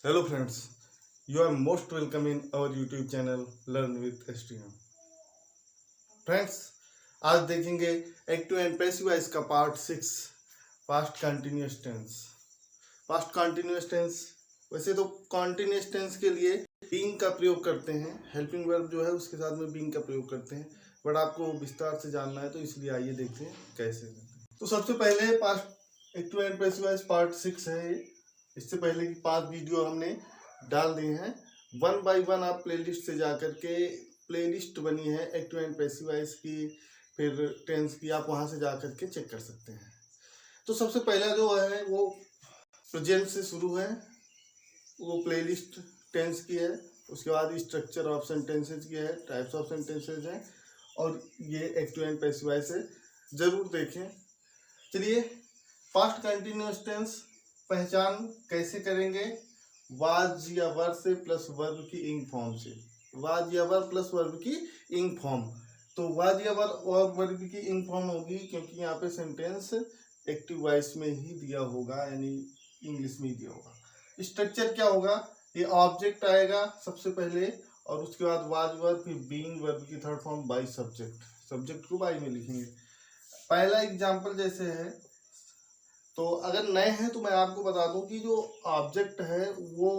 Hello friends, you are most welcome in our YouTube channel Learn with STM. Friends, आज देखेंगे active and passive voice का part 6 past continuous tense. Past continuous tense वैसे तो continuous tense के लिए being का प्रयोग करते हैं, हेल्पिंग वर्ब जो है उसके साथ में बीइंग का प्रयोग करते हैं, बट आपको विस्तार से जानना है तो इसलिए आइए देखते हैं कैसे करते हैं। तो सबसे पहले past active and passive voice part 6 है। इससे पहले की 5 वीडियो हमने डाल दिए हैं। 1 बाय 1 आप प्लेलिस्ट से जाकर के प्लेलिस्ट बनी है एक्टिव एंड पैसिव वॉइस की, फिर टेंस की, आप वहां से जाकर के चेक कर सकते हैं। तो सबसे पहला जो है वो प्रेजेंट से शुरू है, वो प्लेलिस्ट टेंस की है। उसके बाद स्ट्रक्चर ऑफ सेंटेंसेज की है, टाइप्स ऑफ सेंटेंसेज हैं, और ये एक्टिव एंड पैसिव वॉइस है, जरूर देखें। चलिए, पास्ट कंटिन्यूअस टेंस पहचान कैसे करेंगे? वाज या वर से प्लस वर्ब की इंग फॉर्म से। वाज या वर प्लस वर्ब की इंग फॉर्म। तो वाज या वर और वर्ब की इंग फॉर्म होगी, क्योंकि यहाँ पे सेंटेंस एक्टिव वॉइस में ही दिया होगा, यानी इंग्लिश में ही दिया होगा। स्ट्रक्चर क्या होगा? ये ऑब्जेक्ट आएगा सबसे पहले, और उसके बाद वाज वर्ब, फिर बीइंग वर्ब की third form by subject. Subject को बाई में लिखेंगे। पहला एग्जाम्पल जैसे है, तो अगर नए हैं तो मैं आपको बता दूं कि जो ऑब्जेक्ट है वो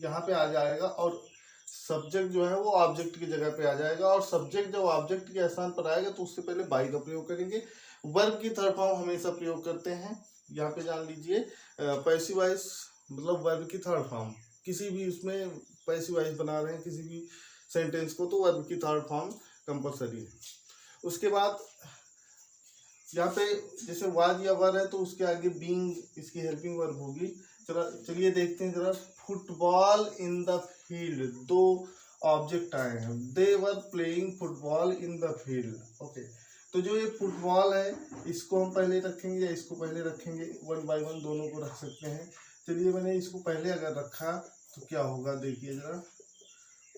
यहाँ पे आ जाएगा, और सब्जेक्ट जो है वो ऑब्जेक्ट की जगह पे आ जाएगा, और सब्जेक्ट जब ऑब्जेक्ट के स्थान पर आएगा तो उससे पहले बाई का प्रयोग करेंगे। वर्ब की थर्ड फॉर्म हमेशा प्रयोग करते हैं। यहाँ पे जान लीजिए, पैसिव वॉइस मतलब वर्ब की थर्ड फॉर्म। किसी भी उसमें पैसिव वॉइस बना रहे हैं किसी भी सेंटेंस को, तो वर्ब की थर्ड फॉर्म कंपल्सरी है। उसके बाद यहाँ पे जैसे वाज या वर है तो उसके आगे बीइंग इसकी हेल्पिंग वर्ब होगी। चलिए देखते हैं जरा। फुटबॉल इन द फील्ड, दो ऑब्जेक्ट आए हैं। They were playing football in the field. Okay, तो जो ये फुटबॉल है इसको हम पहले रखेंगे या इसको पहले रखेंगे? 1 बाय 1 दोनों को रख सकते हैं। चलिए, मैंने इसको पहले अगर रखा तो क्या होगा, देखिए जरा।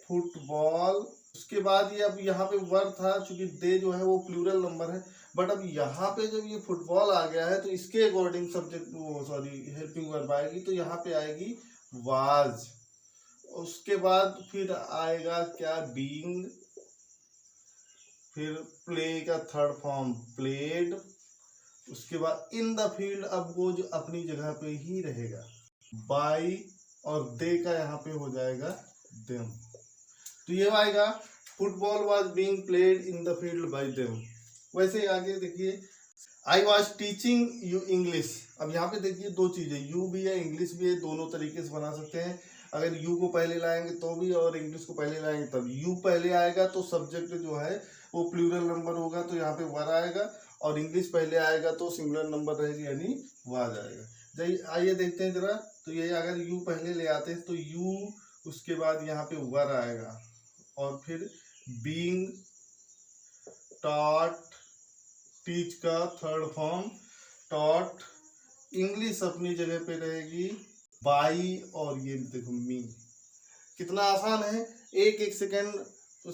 फुटबॉल, उसके बाद ये अब यहाँ पे वर था, चूंकि दे जो है वो प्लूरल नंबर है, बट अब यहाँ पे जब ये फुटबॉल आ गया है तो इसके according subject sorry helping verb आएगी, तो यहाँ पे आएगी वाज। उसके बाद फिर आएगा क्या? बीइंग। फिर प्ले का थर्ड फॉर्म प्लेड। उसके बाद इन द फील्ड, अब वो जो अपनी जगह पे ही रहेगा। बाई और दे का यहाँ पे हो जाएगा देम। तो ये आएगा football was being played in the field by them. वैसे आगे देखिए, I was teaching you English. अब यहाँ पे देखिए दो चीजें, यू भी है इंग्लिश भी है, दोनों तरीके से बना सकते हैं। अगर यू को पहले लाएंगे तो भी, और इंग्लिश को पहले लाएंगे तब। यू पहले आएगा तो सब्जेक्ट जो है वो प्लूरल नंबर होगा, तो यहाँ पे वर आएगा, और इंग्लिश पहले आएगा तो सिंगुलर नंबर रहेगी, यानी वाज आएगा। आइए देखते हैं जरा। तो ये अगर यू पहले ले आते हैं तो यू, उसके बाद यहाँ पे वर आएगा, और फिर बीइंग, टॉट, टीच का थर्ड फॉर्म टॉट, इंग्लिश अपनी जगह पे रहेगी, बाई, और ये देखो मी। कितना आसान है, एक एक सेकेंड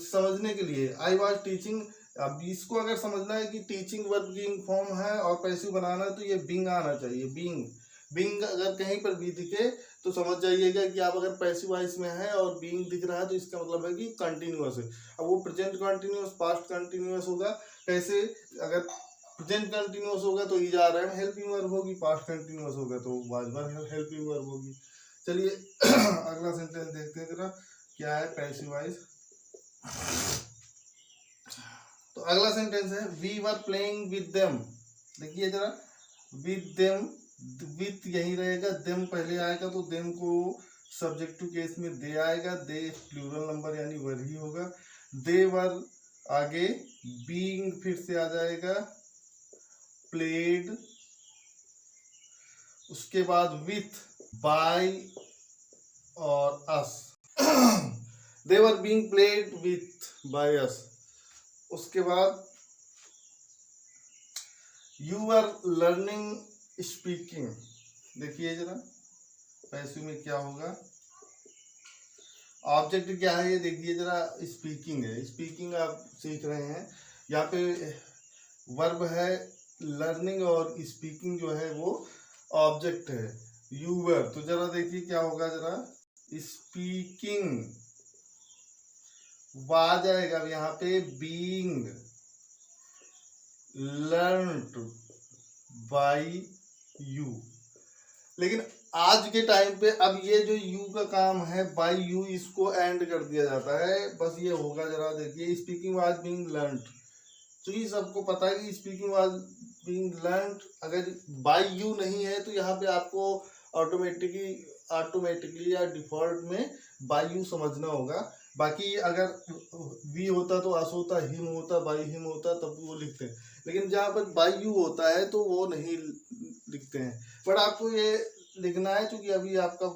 समझने के लिए। आई वाज टीचिंग, अब इसको अगर समझना है कि टीचिंग वर्ब की फॉर्म है और पैसिव बनाना है तो ये बीइंग आना चाहिए। बीइंग, बीइंग अगर कहीं पर भी दिखे तो समझ जाइएगा कि आप अगर पैसिव वॉइस में है और बीइंग दिख रहा है तो इसका मतलब है कि कंटिन्यूअस है। अब वो प्रेजेंट कंटिन्यूअस, पास्ट कंटिन्यूअस होगा। कैसे? अगर प्रेजेंट कंटिन्यूअस होगा तो is are am helping verb होगी, पास्ट कंटिन्यूअस होगा तो वाज वर हेल्पिंग वर्ब होगी। चलिए अगला सेंटेंस देखते हैं जरा, क्या है पैसिव वॉइस। तो अगला सेंटेंस है we were playing with them. देखिए जरा, विद देम, विथ यही रहेगा, देम पहले आएगा तो देम को सब्जेक्टिव केस में दे आएगा, दे प्लूरल नंबर यानी वर ही होगा। दे वर आगे, बीइंग फिर से आ जाएगा, प्लेड, उसके बाद विथ, बाय और us. They were being played with by us. उसके बाद यू आर लर्निंग स्पीकिंग। देखिए जरा पैसिव में क्या होगा, ऑब्जेक्ट क्या है ये देखिए जरा, स्पीकिंग है। स्पीकिंग आप सीख रहे हैं, यहाँ पे वर्ब है लर्निंग, और स्पीकिंग जो है वो ऑब्जेक्ट है। यू वर, तो जरा देखिए क्या होगा जरा, स्पीकिंग, वाज आएगा अब यहाँ पे बीइंग, लर्नड बाई यू। लेकिन आज के टाइम पे अब ये जो यू का काम है बाई यू, इसको एंड कर दिया जाता है, बस ये होगा जरा देखिए, स्पीकिंग वाज बीइंग लर्नड। तो ये सबको पता है कि स्पीकिंग वाज बीइंग लर्नड अगर बाय यू नहीं है तो यहाँ पे आपको ऑटोमेटिकली या डिफॉल्ट में बाय यू समझना होगा। बाकी अगर वी होता तो अस होता, हिम होता, बाई हिम होता, तब वो लिखते हैं। लेकिन जहाँ पर बाय यू होता है तो वो नहीं लिखते हैं। बट आपको ये लिखना है क्योंकि अभी आपका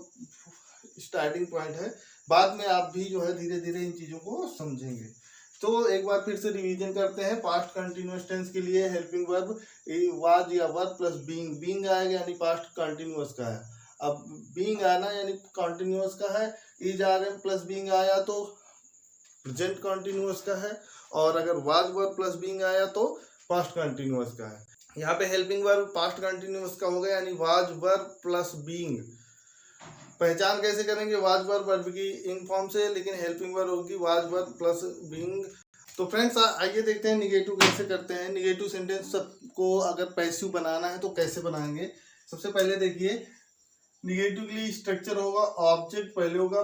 स्टार्टिंग पॉइंट है, बाद में आप भी जो है धीरे धीरे इन चीज़ों को समझेंगे। तो एक बार फिर से रिवीजन करते हैं। पास्ट कंटिन्यूअस टेंस के लिए हेल्पिंग वर्ब वाज या वर प्लस बीइंग, बीइंग आएगा यानी पास्ट कंटिन्यूअस का है। अब बीइंग आना यानी कंटिन्यूअस का है, is are am plus being आया तो प्रेजेंट कंटिन्यूअस का है, और अगर वाज वर प्लस बीइंग आया तो पास्ट कंटिन्यूअस का है। यहाँ पे हेल्पिंग वर्ब पास्ट कंटिन्यूअस का हो गया यानी वाज वर प्लस बीइंग। पहचान कैसे करेंगे वाज वर वर्ब की इंग फॉर्म से, लेकिन हेल्पिंग वर्ब होगी वाज वर प्लस बीइंग। तो फ्रेंड्स आइए देखते हैं निगेटिव कैसे करते हैं। निगेटिव सेंटेंस को अगर पैसिव बनाना है तो कैसे बनाएंगे। सबसे पहले देखिए निगेटिव के लिए स्ट्रक्चर होगा, ऑब्जेक्ट पहले होगा,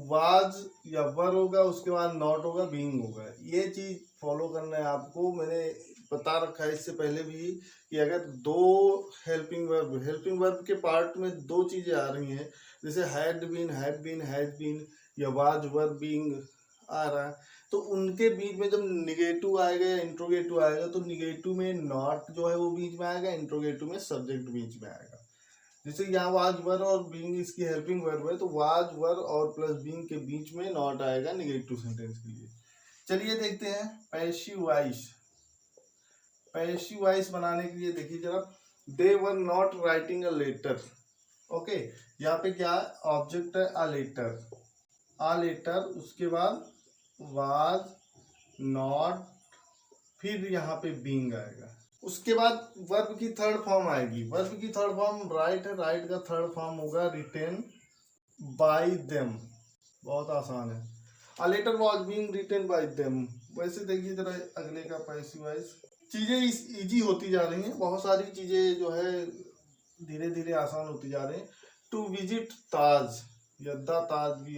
वाज या वर होगा, उसके बाद नॉट होगा, बीइंग होगा। ये चीज फॉलो करना है आपको। मैंने बता रखा है इससे पहले भी कि अगर दो हेल्पिंग वर्ब के पार्ट में दो चीजें आ रही हैं, जैसे had been, have been, has been या वाज वर बीइंग आ रहा है, तो उनके बीच में जब निगेटिव आएगा या इंट्रोगेटिव आएगा तो निगेटिव में नॉट जो है वो बीच में आएगा, इंट्रोगेटिव में सब्जेक्ट बीच में आएगा। जैसे यहाँ वाज वर और बीइंग इसकी हेल्पिंग वर्ब है, तो वाज वर और प्लस बीइंग के बीच में नॉट आएगा निगेटिव सेंटेंस के लिए। चलिए देखते हैं पैसिव वॉइस। पैसिव वॉइस बनाने के लिए देखिए जरा, they were not writing a letter. Okay, यहाँ पे क्या ऑब्जेक्ट है, आ लेटर, उसके बाद वाज नॉट, फिर यहाँ पे बीइंग आएगा। उसके बाद वर्ब की थर्ड फॉर्म आएगी। वर्ब की थर्ड फॉर्म राइट है, राइट का थर्ड फॉर्म होगा रिटेन बाय देम। बहुत आसान है। A letter was being written by them. वैसे देखिए जरा अगले का पैसिव वॉइस। चीजें इजी होती जा रही हैं, बहुत सारी चीजें जो है धीरे धीरे आसान होती जा रही हैं। टू विजिट ताज या द ताज भी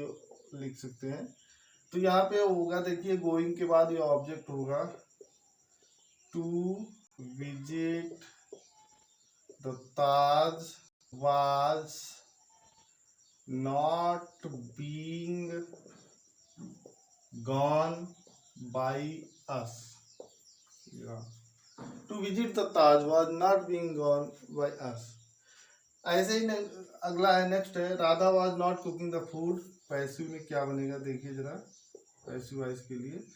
लिख सकते हैं। तो यहाँ पे होगा देखिए गोइंग के बाद ये ऑब्जेक्ट होगा, to visit the Taj was not being gone by us. To visit the Taj was not being gone by us. ऐसे ही अगला है, नेक्स्ट है Radha was not cooking the food. Passive में क्या बनेगा देखिए जरा, पैसिव वॉइस के लिए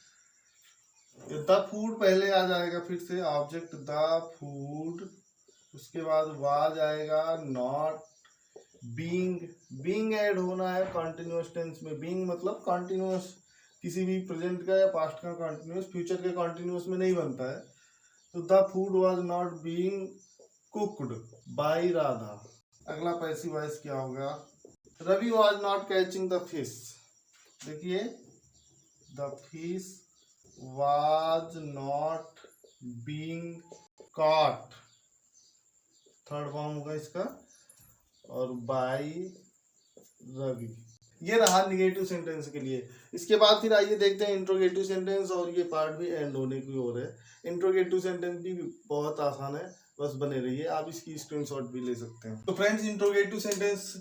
द फूड पहले आ जाएगा, फिर से ऑब्जेक्ट द फूड, उसके बाद वाज आएगा, नॉट, बीइंग ऐड होना है कंटिन्यूअस टेंस में। बीइंग मतलब कंटिन्यूअस, किसी भी प्रेजेंट का या पास्ट का कंटिन्यूअस, फ्यूचर के कंटिन्यूअस में नहीं बनता है। तो the food was not being cooked by Radha. अगला पैसिव वॉइस क्या होगा, Ravi was not catching the fish. देखिए the fish was not being caught, third form होगा इसका, और बाय रवि। ये रहा निगेटिव सेंटेंस के लिए। इसके बाद फिर आइए देखते हैं इंट्रोगेटिव सेंटेंस, और ये पार्ट भी एंड होने की ओर है। इंट्रोगेटिव सेंटेंस भी बहुत आसान है, बस बने रहिए, आप इसकी स्क्रीनशॉट भी ले सकते हैं। तो फ्रेंड्स इंट्रोगेटिव सेंटेंस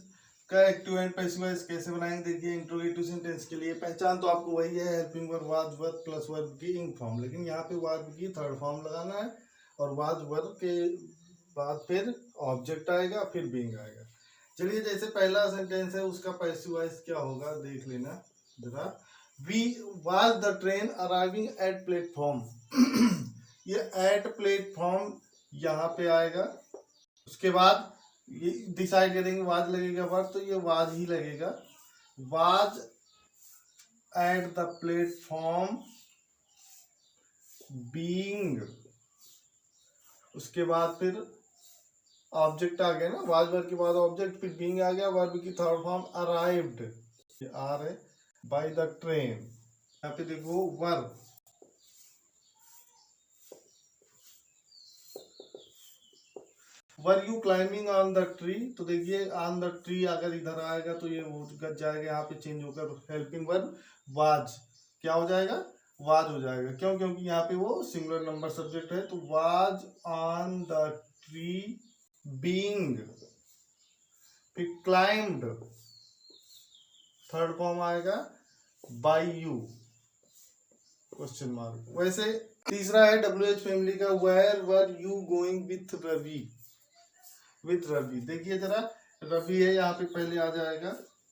का एक्टिव एंड पैसिव वॉइस कैसे बनाएंगे देखिए। इंट्रोगेटिव सेंटेंस के लिए पहचान तो आपको वही है, helping verb was verb plus verb की इंग फॉर्म, लेकिन यहाँ पे वर्ब की थर्ड फॉर्म लगाना है, और वाज वर्ब के बाद फिर ऑब्जेक्ट आएगा, फिर बीइंग आएगा। चलिए जैसे पहला सेंटेंस है उसका पैसिव वॉइस क्या होगा देख लेना जरा। We was the train arriving at platform. ये एट प्लेटफॉर्म यहाँ पे आएगा। उसके बाद ये डिसाइड करेंगे वाज लगेगा वर्ब, तो ये वाज ही लगेगा, was at the platform being. उसके बाद फिर ऑब्जेक्ट आ गया ना, वाज वर्ब के बाद ऑब्जेक्ट, फिर बीइंग आ गया, वर्ब की थर्ड फॉर्म अराइव्ड, आ रहे बाय द ट्रेन। यहाँ पे देखो verb, were you climbing on the tree, तो देखिए ऑन द ट्री अगर इधर आएगा तो ये गट जाएगा, यहाँ पे चेंज होकर हेल्पिंग वर्ब वाज क्या हो जाएगा, वाज हो जाएगा। क्यों? क्योंकि यहाँ पे वो सिंगुलर नंबर सब्जेक्ट है, तो was on the tree being, फिर क्लाइंब्ड, थर्ड फॉर्म आएगा बाय यू, क्वेश्चन मार्क। वैसे तीसरा है WH फैमिली का, where were you going with Ravi, with Ravi. देखिए जरा, रवि है यहाँ पे, पहले आ जाएगा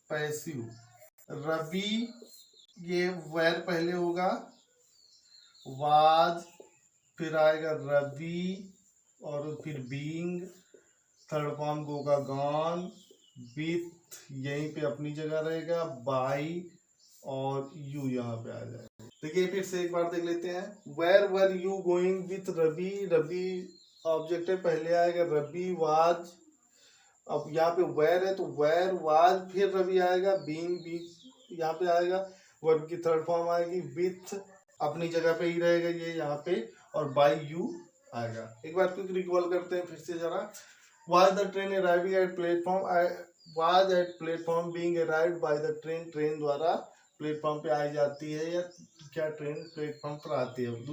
पैसिव, रवि, ये वेर पहले होगा, वाज, फिर आएगा रवि, और फिर बीइंग, थर्ड फॉर्म होगा गॉन, विथ यहीं पे अपनी जगह रहेगा, बाई, और यू यहाँ पे आ जाएगा। देखिए फिर से एक बार देख लेते हैं, where were you going with Ravi, Ravi object है, पहले आएगा रवि, वाज, अब यहाँ पे वेयर है तो वेयर वाज, फिर रवि आएगा, बीइंग भी यहाँ पे आएगा, वर्ब की थर्ड फॉर्म आएगी, विथ अपनी जगह पे ही रहेगा ये यहाँ पे, और बाय यू आएगा। एक बार क्विक रिकॉल करते हैं फिर से जरा, was the train arriving at platform, was at platform being arrived by the train, train द्वारा प्लेटफॉर्म पे आई जाती है, या क्या ट्रेन प्लेटफॉर्म पर आती है।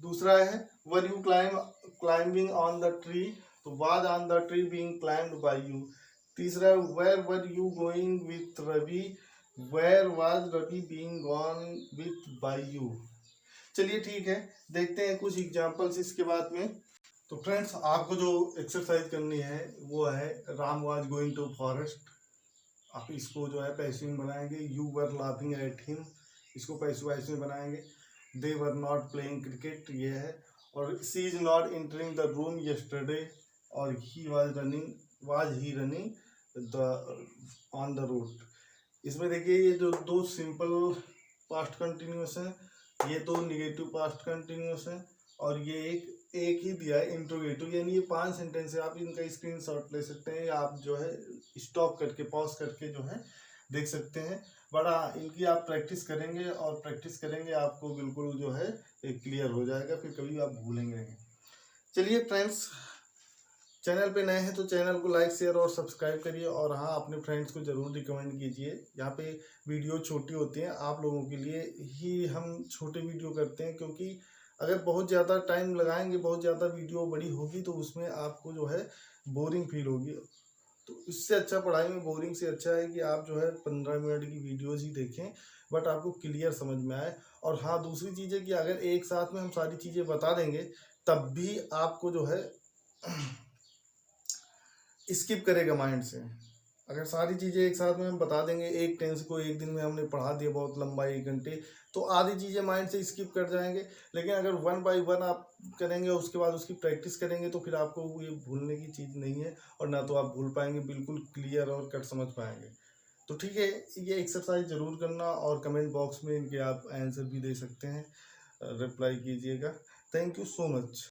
दूसरा है were you climbing on the tree, तो was on the tree being climbed by you. तीसरा, where were you going with Ravi, where was Ravi being gone with by you. चलिए ठीक है, देखते हैं कुछ एग्जांपल्स इसके बाद में। तो फ्रेंड्स, आपको जो एक्सरसाइज करनी है वो है Ram was going to forest, आप इसको जो है पैसिव में बनाएंगे। You were laughing at him, इसको पैसिव वॉइस में बनाएंगे। They were not playing cricket, ये है। और she is not entering the room yesterday, और he was he running the on the road. इसमें देखिए ये जो दो सिंपल पास्ट कंटिन्यूस है, ये दो निगेटिव पास्ट कंटिन्यूस है, और ये एक ही दिया है इंट्रोगेटिव, यानी ये 5 सेंटेंस है। आप इनका स्क्रीनशॉट ले सकते हैं, या आप जो है स्टॉप करके पॉज करके जो है देख सकते हैं। बड़ा इनकी आप प्रैक्टिस करेंगे, और प्रैक्टिस करेंगे आपको बिल्कुल जो है क्लियर हो जाएगा, फिर कभी आप भूलेंगे नहीं। चलिए फ्रेंड्स, चैनल पे नए हैं तो चैनल को लाइक शेयर और सब्सक्राइब करिए, और हाँ, अपने फ्रेंड्स को ज़रूर रिकमेंड कीजिए। यहाँ पे वीडियो छोटी होती हैं, आप लोगों के लिए ही हम छोटे वीडियो करते हैं, क्योंकि अगर बहुत ज़्यादा टाइम लगाएंगे, बहुत ज़्यादा वीडियो बड़ी होगी, तो उसमें आपको जो है बोरिंग फील होगी। तो इससे अच्छा, पढ़ाई में बोरिंग से अच्छा है कि आप जो है 15 मिनट की वीडियोस ही देखें, बट आपको क्लियर समझ में आए। और हाँ, दूसरी चीज़ है कि अगर एक साथ में हम सारी चीज़ें बता देंगे, तब भी आपको जो है स्किप करेगा माइंड से। अगर सारी चीज़ें एक साथ में हम बता देंगे, एक टेंस को एक दिन में हमने पढ़ा दिया बहुत लंबा 1 घंटे, तो आधी चीज़ें माइंड से स्किप कर जाएंगे। लेकिन अगर 1 बाय 1 आप करेंगे, उसके बाद उसकी प्रैक्टिस करेंगे, तो फिर आपको ये भूलने की चीज़ नहीं है, और ना तो आप भूल पाएंगे, बिल्कुल क्लियर और कट समझ पाएंगे। तो ठीक है, ये एक्सरसाइज ज़रूर करना, और कमेंट बॉक्स में इनके आप आंसर भी दे सकते हैं, रिप्लाई कीजिएगा। Thank you so much.